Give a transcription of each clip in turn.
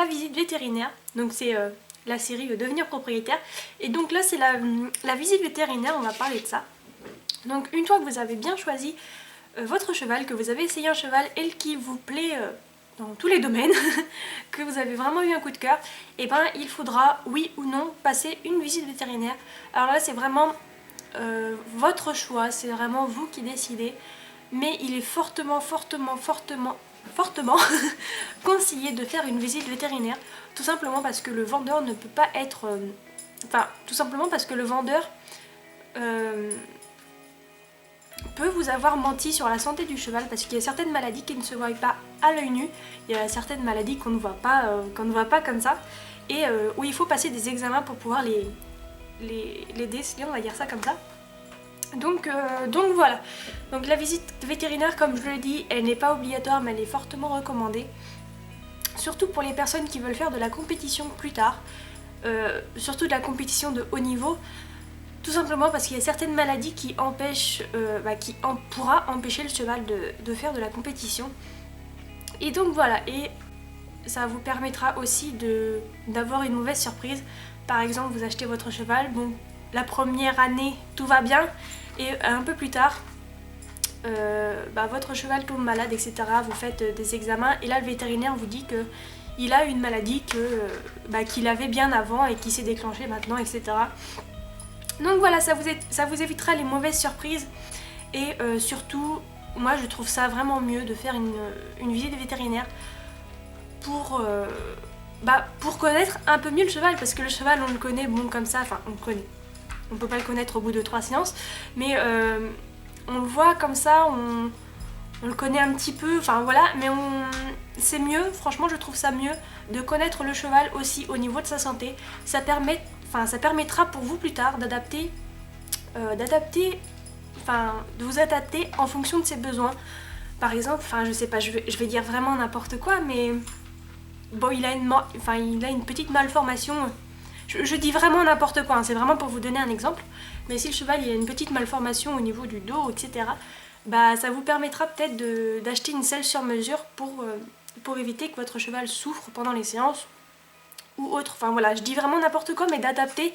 la visite vétérinaire, donc c'est la série Devenir propriétaire. Et donc là c'est la visite vétérinaire, on va parler de ça. Donc une fois que vous avez bien choisi votre cheval, que vous avez essayé un cheval et qui vous plaît dans tous les domaines, que vous avez vraiment eu un coup de cœur, et ben il faudra, oui ou non, passer une visite vétérinaire. Alors là c'est vraiment votre choix, c'est vraiment vous qui décidez, mais il est fortement conseillé de faire une visite vétérinaire, tout simplement parce que le vendeur ne peut pas être... Enfin, tout simplement parce que le vendeur peut vous avoir menti sur la santé du cheval, parce qu'il y a certaines maladies qui ne se voient pas à l'œil nu, il y a certaines maladies qu'on ne voit pas comme ça, et où il faut passer des examens pour pouvoir les déceler, on va dire ça comme ça. Donc voilà, donc la visite vétérinaire, comme je le dis, elle n'est pas obligatoire, mais elle est fortement recommandée, surtout pour les personnes qui veulent faire de la compétition plus tard, surtout de la compétition de haut niveau, tout simplement parce qu'il y a certaines maladies qui empêchent, pourra empêcher le cheval de faire de la compétition. Et donc voilà, et ça vous permettra aussi d'avoir une mauvaise surprise. Par exemple, vous achetez votre cheval, bon, la première année tout va bien, et un peu plus tard, votre cheval tombe malade, etc. Vous faites des examens et là le vétérinaire vous dit qu'il a une maladie qu'il avait bien avant et qui s'est déclenchée maintenant, etc. Donc voilà, ça vous évitera les mauvaises surprises, et surtout, moi je trouve ça vraiment mieux de faire une visite vétérinaire pour connaître un peu mieux le cheval, parce que le cheval on le connaît, bon comme ça, enfin on le connaît. On peut pas le connaître au bout de 3 séances, mais on le voit comme ça, on le connaît un petit peu, enfin voilà, mais c'est mieux, franchement je trouve ça mieux de connaître le cheval aussi au niveau de sa santé. Ça permettra pour vous plus tard de vous adapter en fonction de ses besoins. Par exemple, je sais pas, je vais dire vraiment n'importe quoi, mais bon, il a une petite malformation. Je dis vraiment n'importe quoi, hein, c'est vraiment pour vous donner un exemple. Mais si le cheval il a une petite malformation au niveau du dos, etc., ça vous permettra peut-être d'acheter une selle sur mesure pour éviter que votre cheval souffre pendant les séances ou autre. Enfin voilà, je dis vraiment n'importe quoi, mais d'adapter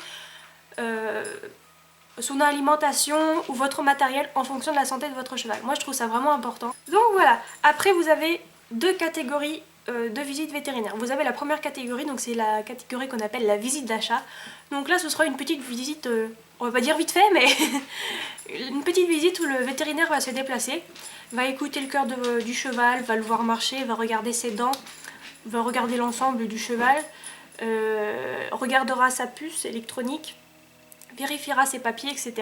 son alimentation ou votre matériel en fonction de la santé de votre cheval. Moi je trouve ça vraiment important. Donc voilà, après vous avez deux catégories de visite vétérinaire. Vous avez la première catégorie, donc c'est la catégorie qu'on appelle la visite d'achat. Donc là ce sera une petite visite, on va pas dire vite fait, mais une petite visite où le vétérinaire va se déplacer, va écouter le cœur du cheval, va le voir marcher, va regarder ses dents, va regarder l'ensemble du cheval, regardera sa puce électronique, vérifiera ses papiers, etc.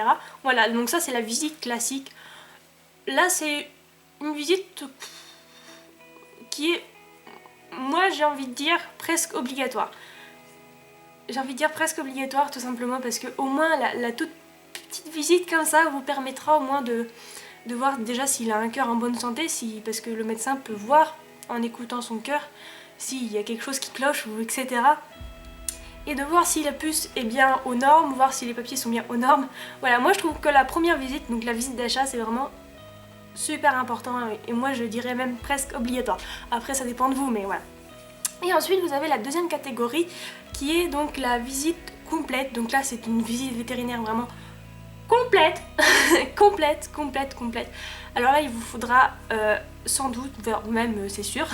Voilà, donc ça c'est la visite classique. Là c'est une visite qui est, moi j'ai envie de dire, presque obligatoire. J'ai envie de dire presque obligatoire tout simplement parce que au moins la toute petite visite comme ça vous permettra au moins de voir déjà s'il a un cœur en bonne santé, parce que le médecin peut voir en écoutant son cœur s'il y a quelque chose qui cloche, ou etc. Et de voir si la puce est bien aux normes, voir si les papiers sont bien aux normes. Voilà, moi je trouve que la première visite, donc la visite d'achat, c'est vraiment super important, et moi je dirais même presque obligatoire. Après ça dépend de vous, mais voilà. Et ensuite vous avez la deuxième catégorie qui est donc la visite complète. Donc là c'est une visite vétérinaire vraiment complète, complète. Alors là il vous faudra sans doute, même c'est sûr,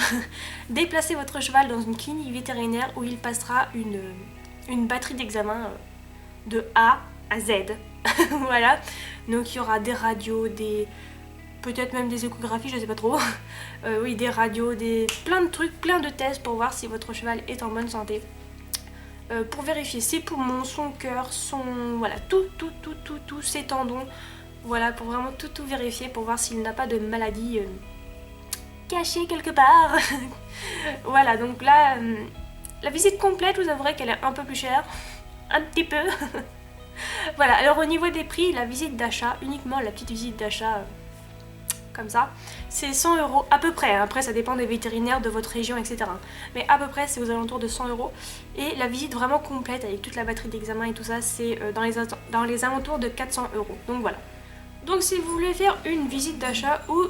déplacer votre cheval dans une clinique vétérinaire où il passera une batterie d'examens de A à Z. Voilà, donc il y aura des radios, peut-être même des échographies, je sais pas trop. Oui, des radios, plein de trucs, plein de tests pour voir si votre cheval est en bonne santé. Pour vérifier ses poumons, son cœur, voilà, tous ses tendons. Voilà, pour vraiment tout vérifier, pour voir s'il n'a pas de maladie cachée quelque part. Voilà, donc là, la visite complète, vous avouerez qu'elle est un peu plus chère. Un petit peu. Voilà, alors au niveau des prix, la visite d'achat, uniquement la petite visite d'achat comme ça, c'est 100 € à peu près. Après ça dépend des vétérinaires de votre région, etc. Mais à peu près c'est aux alentours de 100 €. Et la visite vraiment complète avec toute la batterie d'examen et tout ça, c'est dans les alentours de 400 €. Donc voilà. Donc si vous voulez faire une visite d'achat où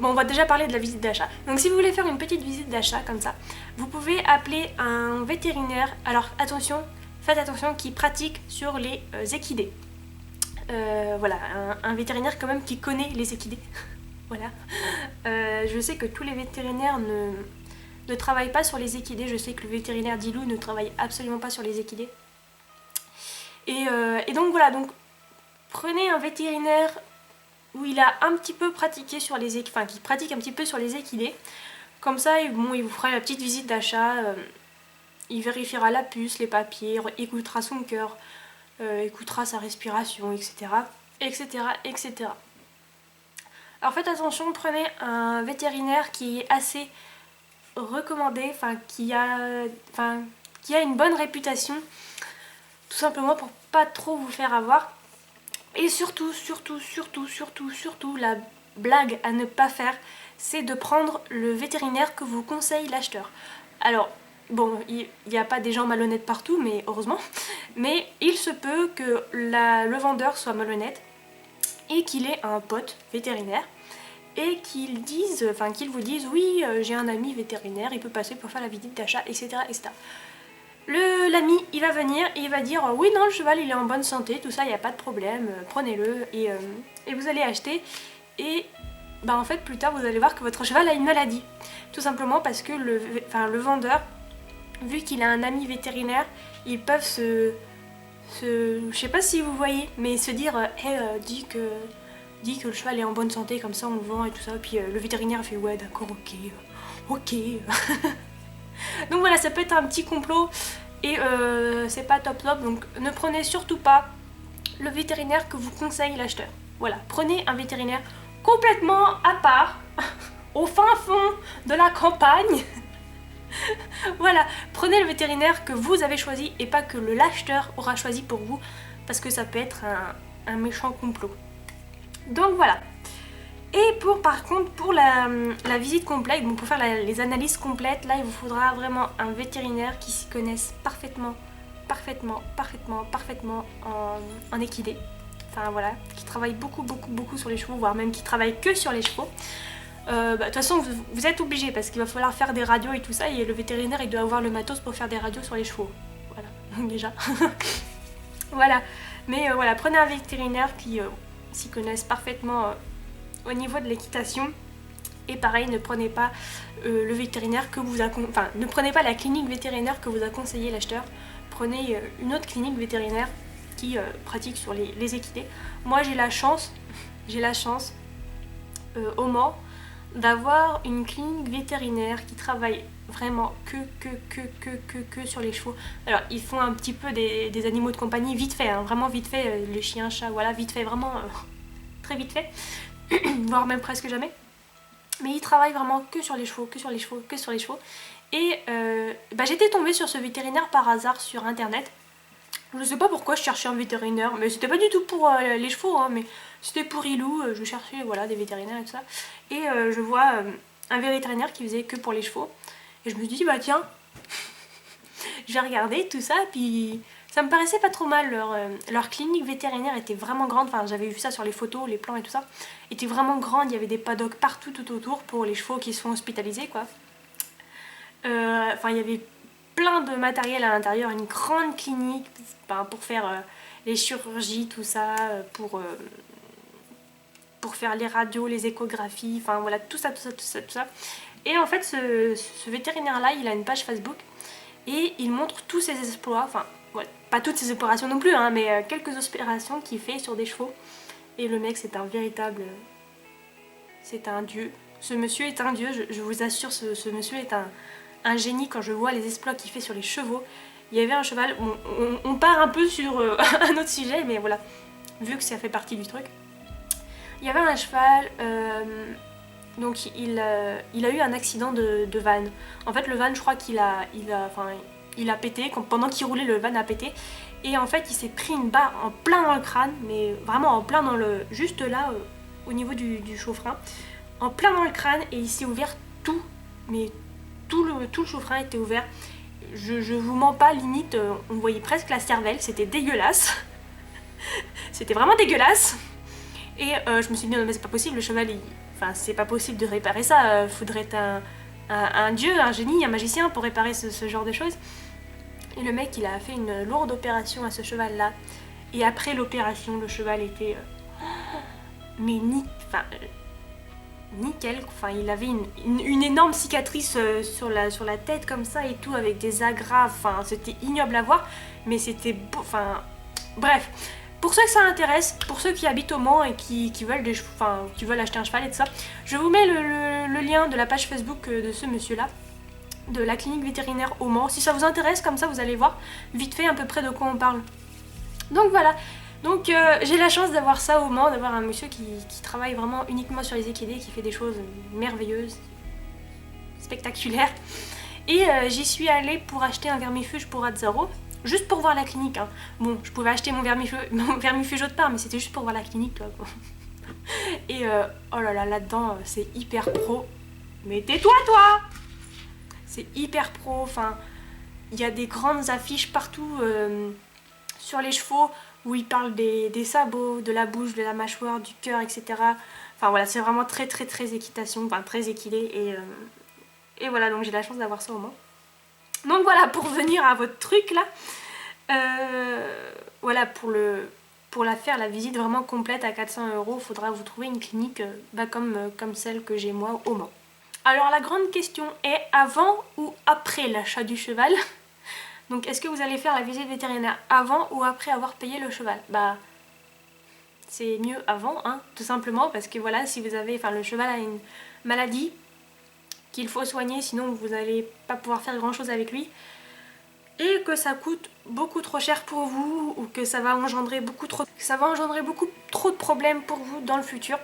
Bon, on va déjà parler de la visite d'achat. Donc si vous voulez faire une petite visite d'achat comme ça, vous pouvez appeler un vétérinaire. Alors attention, faites attention, qui pratique sur les équidés. Voilà, un vétérinaire quand même qui connaît les équidés. Voilà. Je sais que tous les vétérinaires ne travaillent pas sur les équidés. Je sais que le vétérinaire d'Ilou ne travaille absolument pas sur les équidés. Et donc voilà, donc prenez un vétérinaire où il a un petit peu pratiqué sur les équidés, enfin qui pratique un petit peu sur les équidés. Comme ça, bon, il vous fera la petite visite d'achat, il vérifiera la puce, les papiers, écoutera son cœur, écoutera sa respiration, etc. etc. etc. Alors faites attention, prenez un vétérinaire qui est assez recommandé, enfin qui a une bonne réputation, tout simplement pour pas trop vous faire avoir. Et surtout, la blague à ne pas faire, c'est de prendre le vétérinaire que vous conseille l'acheteur. Alors, bon, il n'y a pas des gens malhonnêtes partout, mais heureusement, mais il se peut que le vendeur soit malhonnête et qu'il ait un pote vétérinaire et qu'il vous dise oui, j'ai un ami vétérinaire, il peut passer pour faire la visite d'achat, etc. etc. L'ami, il va venir et il va dire oui, non, le cheval il est en bonne santé, tout ça, il n'y a pas de problème, prenez-le et vous allez acheter. Et bah, en fait, plus tard, vous allez voir que votre cheval a une maladie. Tout simplement parce que le vendeur, vu qu'il a un ami vétérinaire, ils peuvent je sais pas si vous voyez, mais se dire hey, dis que le cheval est en bonne santé, comme ça on le vend et tout ça. Puis le vétérinaire fait ouais, d'accord, ok. Donc voilà, ça peut être un petit complot et c'est pas top, donc ne prenez surtout pas le vétérinaire que vous conseille l'acheteur. Voilà, prenez un vétérinaire complètement à part, au fin fond de la campagne. Voilà, prenez le vétérinaire que vous avez choisi et pas que l'acheteur aura choisi pour vous, parce que ça peut être un méchant complot. Donc voilà. Et par contre, pour la visite complète, bon, pour faire les analyses complètes, là il vous faudra vraiment un vétérinaire qui s'y connaisse parfaitement en équidé. Enfin voilà, qui travaille beaucoup sur les chevaux, voire même qui travaille que sur les chevaux. De toute façon, vous êtes obligés parce qu'il va falloir faire des radios et tout ça, et le vétérinaire il doit avoir le matos pour faire des radios sur les chevaux. Voilà, donc déjà. Voilà, mais voilà, prenez un vétérinaire qui s'y connaisse parfaitement au niveau de l'équitation. Et pareil, ne prenez pas le vétérinaire que ne prenez pas la clinique vétérinaire que vous a conseillé l'acheteur. Prenez une autre clinique vétérinaire qui pratique sur les équidés. Moi j'ai la chance au Mans d'avoir une clinique vétérinaire qui travaille vraiment que sur les chevaux. Alors ils font un petit peu des animaux de compagnie vite fait, hein, vraiment vite fait, les chiens, chats, voilà, vite fait, vraiment très vite fait, voire même presque jamais. Mais ils travaillent vraiment que sur les chevaux. Et j'étais tombée sur ce vétérinaire par hasard sur internet. Je sais pas pourquoi je cherchais un vétérinaire, mais c'était pas du tout pour les chevaux, hein, mais c'était pour Ilou, je cherchais voilà, des vétérinaires et tout ça. Et je vois un vétérinaire qui faisait que pour les chevaux. Et je me suis dit, bah tiens, je vais regarder tout ça, puis ça me paraissait pas trop mal. Leur clinique vétérinaire était vraiment grande, enfin j'avais vu ça sur les photos, les plans et tout ça. Était vraiment grande, il y avait des paddocks partout tout autour pour les chevaux qui se font hospitaliser, quoi. Enfin il y avait plein de matériel à l'intérieur, une grande clinique pour faire les chirurgies, tout ça, pour faire les radios, les échographies, enfin voilà, tout ça. Et en fait, ce vétérinaire-là, il a une page Facebook et il montre tous ses exploits, enfin, ouais, pas toutes ses opérations non plus, hein, mais quelques opérations qu'il fait sur des chevaux. Et le mec, c'est un véritable... c'est un dieu. Ce monsieur est un dieu, je vous assure, ce monsieur est un génie quand je vois les exploits qu'il fait sur les chevaux. Il y avait un cheval, on part un peu sur un autre sujet, mais voilà, vu que ça fait partie du truc. Il y avait un cheval, donc il a eu un accident de van. En fait, le van, je crois qu'il a pété, pendant qu'il roulait, le van a pété. Et en fait, il s'est pris une barre en plein dans le crâne, mais vraiment en plein dans juste là, au niveau du chauffe-rein. En plein dans le crâne, et il s'est ouvert tout, mais tout le chauffe-rein était ouvert. Je vous mens pas, limite, on voyait presque la cervelle, c'était dégueulasse. C'était vraiment dégueulasse. Et je me suis dit non mais c'est pas possible, le cheval, enfin c'est pas possible de réparer ça, faudrait être un dieu, un génie, un magicien pour réparer ce genre de choses. Et le mec il a fait une lourde opération à ce cheval là. Et après l'opération le cheval était mais nickel, enfin il avait une énorme cicatrice sur la tête comme ça et tout avec des agrafes, enfin c'était ignoble à voir mais c'était beau, enfin bref. Pour ceux que ça intéresse, pour ceux qui habitent au Mans et qui veulent qui veulent acheter un cheval et tout ça, je vous mets le lien de la page Facebook de ce monsieur là, de la clinique vétérinaire au Mans. Si ça vous intéresse, comme ça vous allez voir vite fait à peu près de quoi on parle. Donc voilà, donc j'ai la chance d'avoir ça au Mans, d'avoir un monsieur qui travaille vraiment uniquement sur les équidés, qui fait des choses merveilleuses, spectaculaires. Et j'y suis allée pour acheter un vermifuge pour Azzaro. Juste pour voir la clinique, hein. Bon, je pouvais acheter mon vermifuge autre part, mais c'était juste pour voir la clinique, quoi. Et oh là là, là-dedans, c'est hyper pro. Mais tais-toi, toi! C'est hyper pro, enfin, il y a des grandes affiches partout sur les chevaux où ils parlent des sabots, de la bouche, de la mâchoire, du cœur, etc. Enfin voilà, c'est vraiment très équitation, enfin très équidé. Et voilà, donc j'ai la chance d'avoir ça au moins. Donc voilà, pour venir à votre truc là, voilà, pour faire la visite vraiment complète à 400 €, il faudra vous trouver une clinique comme celle que j'ai moi au Mans. Alors la grande question est avant ou après l'achat du cheval? Donc est-ce que vous allez faire la visite vétérinaire avant ou après avoir payé le cheval? Bah c'est mieux avant, hein, tout simplement parce que voilà, si vous avez, enfin le cheval a une maladie qu'il faut soigner, sinon vous n'allez pas pouvoir faire grand chose avec lui, et que ça coûte beaucoup trop cher pour vous, ou que ça va engendrer beaucoup trop de problèmes pour vous dans le futur,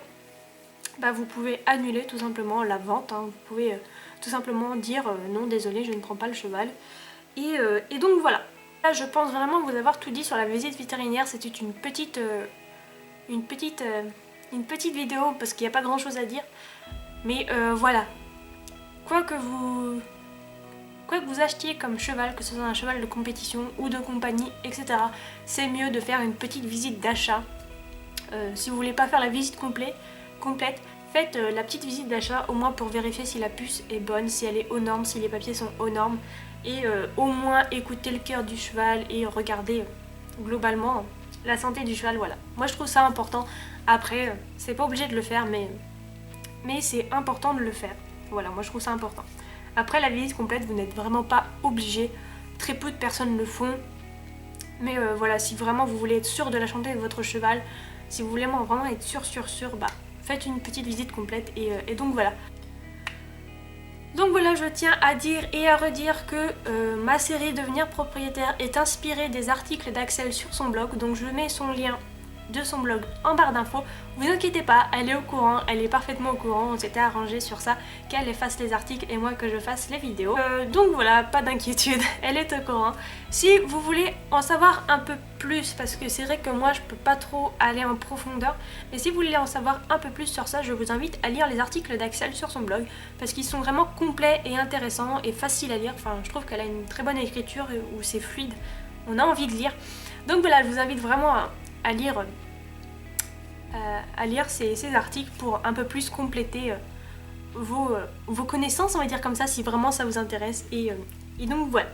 bah vous pouvez annuler tout simplement la vente, hein. Vous pouvez tout simplement dire non désolé je ne prends pas le cheval, et donc voilà. Là je pense vraiment vous avoir tout dit sur la visite vétérinaire. C'était une petite vidéo parce qu'il n'y a pas grand chose à dire, mais voilà. Quoi que vous achetiez comme cheval, que ce soit un cheval de compétition ou de compagnie, etc., c'est mieux de faire une petite visite d'achat. Si vous voulez pas faire la visite complète, faites la petite visite d'achat au moins pour vérifier si la puce est bonne, si elle est aux normes, si les papiers sont aux normes, et au moins écouter le cœur du cheval et regarder globalement la santé du cheval. Voilà, moi je trouve ça important. Après c'est pas obligé de le faire, mais c'est important de le faire. Voilà, moi je trouve ça important. Après la visite complète, vous n'êtes vraiment pas obligé. Très peu de personnes le font. Mais voilà, si vraiment vous voulez être sûr de la santé de votre cheval, si vous voulez vraiment être sûr, bah faites une petite visite complète, et donc voilà. Donc voilà, je tiens à dire et à redire que ma série Devenir propriétaire est inspirée des articles d'Axel sur son blog. Donc je mets son lien de son blog en barre d'infos. Vous inquiétez pas, elle est au courant, elle est parfaitement au courant, on s'était arrangé sur ça, qu'elle efface les articles et moi que je fasse les vidéos. Donc voilà, pas d'inquiétude, elle est au courant. Si vous voulez en savoir un peu plus, parce que c'est vrai que moi je peux pas trop aller en profondeur, mais si vous voulez en savoir un peu plus sur ça, je vous invite à lire les articles d'Axel sur son blog, parce qu'ils sont vraiment complets et intéressants et faciles à lire. Enfin, je trouve qu'elle a une très bonne écriture où c'est fluide, on a envie de lire. Donc voilà, je vous invite vraiment à lire ces articles pour un peu plus compléter vos connaissances, on va dire comme ça, si vraiment ça vous intéresse. Et donc voilà.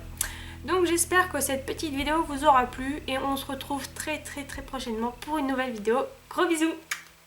Donc j'espère que cette petite vidéo vous aura plu et on se retrouve très prochainement pour une nouvelle vidéo. Gros bisous!